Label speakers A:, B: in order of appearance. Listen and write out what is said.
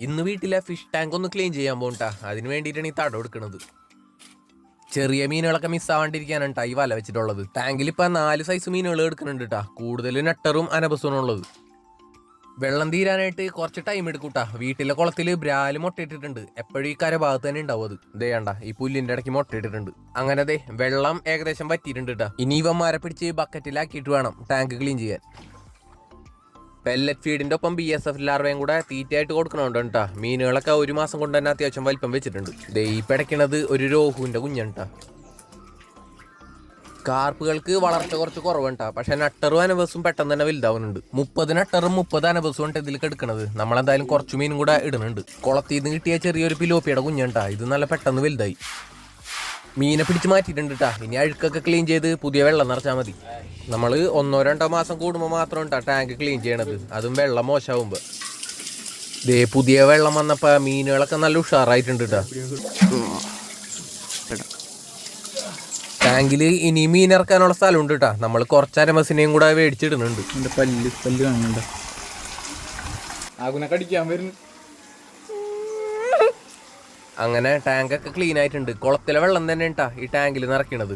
A: ഇന്ന് വീട്ടിലെ fish tank ഒന്ന് ക്ലീൻ ചെയ്യാൻ പോകണ്ടാ. അതിന് വേണ്ടിയിട്ടാണ് ഈ തടം എടുക്കുന്നത്. ചെറിയ മീനുകളൊക്കെ മിസ്സാവാണ്ടിരിക്കാനാണ് ഈ വല വെച്ചിട്ടുള്ളത്. ടാങ്കിൽ ഇപ്പം 4 സൈസ് മീനുകൾ എടുക്കുന്നുണ്ട് കേട്ടാ. കൂടുതൽ നട്ടറും അനബസും ഉള്ളത്. വെള്ളം തീരാനായിട്ട് കുറച്ച് ടൈം എടുക്കൂട്ടാ. വീട്ടിലെ കുളത്തിൽ ബ്രാല് മുട്ടയിട്ടിട്ടുണ്ട്. എപ്പോഴും ഈ കരഭാഗത്ത് തന്നെ ഉണ്ടാവും. അത് ദേണ്ട ഈ പുല്ലിന്റെ ഇടയ്ക്ക് മുട്ടയിട്ടിട്ടുണ്ട്. അങ്ങനെ ദേ വെള്ളം ഏകദേശം വറ്റിയിട്ടുണ്ട് കേട്ടാ. ഇനി ഇവന്മാരെ പിടിച്ച് ബക്കറ്റിലാക്കിയിട്ട് വേണം ടാങ്ക് ക്ലീൻ ചെയ്യാൻ. പെല്ലറ്റ് ഫീഡിന്റെ ഒപ്പം BSF ലാർവയും കൂടെ തീറ്റയായിട്ട് കൊടുക്കണോണ്ട് കേട്ടാ. മീനുകളൊക്കെ 1 മാസം കൊണ്ട് തന്നെ അത്യാവശ്യം വലിപ്പം വെച്ചിട്ടുണ്ട്. ദേ ഈ പിടയ്ക്കണത് ഒരു രോഹുവിന്റെ കുഞ്ഞാണ്. കാർപ്പുകൾക്ക് വളർച്ച കുറച്ച് കുറവുണ്ടാ. പക്ഷെ നട്ടറും അനബസും പെട്ടെന്ന് തന്നെ വലുതാവുന്നുണ്ട്. 30 നട്ടറും 30 അനബസും ഉണ്ട് ഇതിൽ എടുക്കണത്. നമ്മളെന്തായാലും കുറച്ച് മീനും കൂടെ ഇടുന്നുണ്ട്. കുളത്തിൽ നിന്ന് കിട്ടിയ ചെറിയൊരു പിലോപ്പിയുടെ കുഞ്ഞാണ്ടാ. ഇത് നല്ല പെട്ടെന്ന് വലുതായി. മീനെ പിടിച്ച് മാറ്റിയിട്ടുണ്ട് കേട്ടാ. ഇനി അഴുക്കൊക്കെ ക്ലീൻ ചെയ്ത് പുതിയ വെള്ളം നിറച്ചാൽ മതി. നമ്മൾ 1-2 മാസം കൂടുമ്പോൾ മാത്രം ഉണ്ടാ ടാങ്ക് ക്ലീൻ ചെയ്യണത്. അതും വെള്ളം മോശമാകുമ്പോൾ. ദേ പുതിയ വെള്ളം വന്നപ്പോൾ മീനുകളൊക്കെ നല്ല ഉഷാറായിട്ടുണ്ട് കേട്ടാ. ടാങ്കിൽ ഇനി മീൻ ഇറക്കാനുള്ള സ്ഥലമുണ്ട് കേട്ടാ. നമ്മൾ കുറച്ച് അരമസിനെയും കൂടെ മേടിച്ചിടുന്നുണ്ട്.
B: പല്ല് കാണുന്നുണ്ട്. ആകുനെ കടിക്കാൻ വരുന്നു.
A: അങ്ങനെ ടാങ്കൊക്കെ ക്ലീൻ ആയിട്ടുണ്ട്. കുളത്തിലെ വെള്ളം തന്നെ കേട്ടാ ഈ ടാങ്കിൽ നിറയ്ക്കണത്.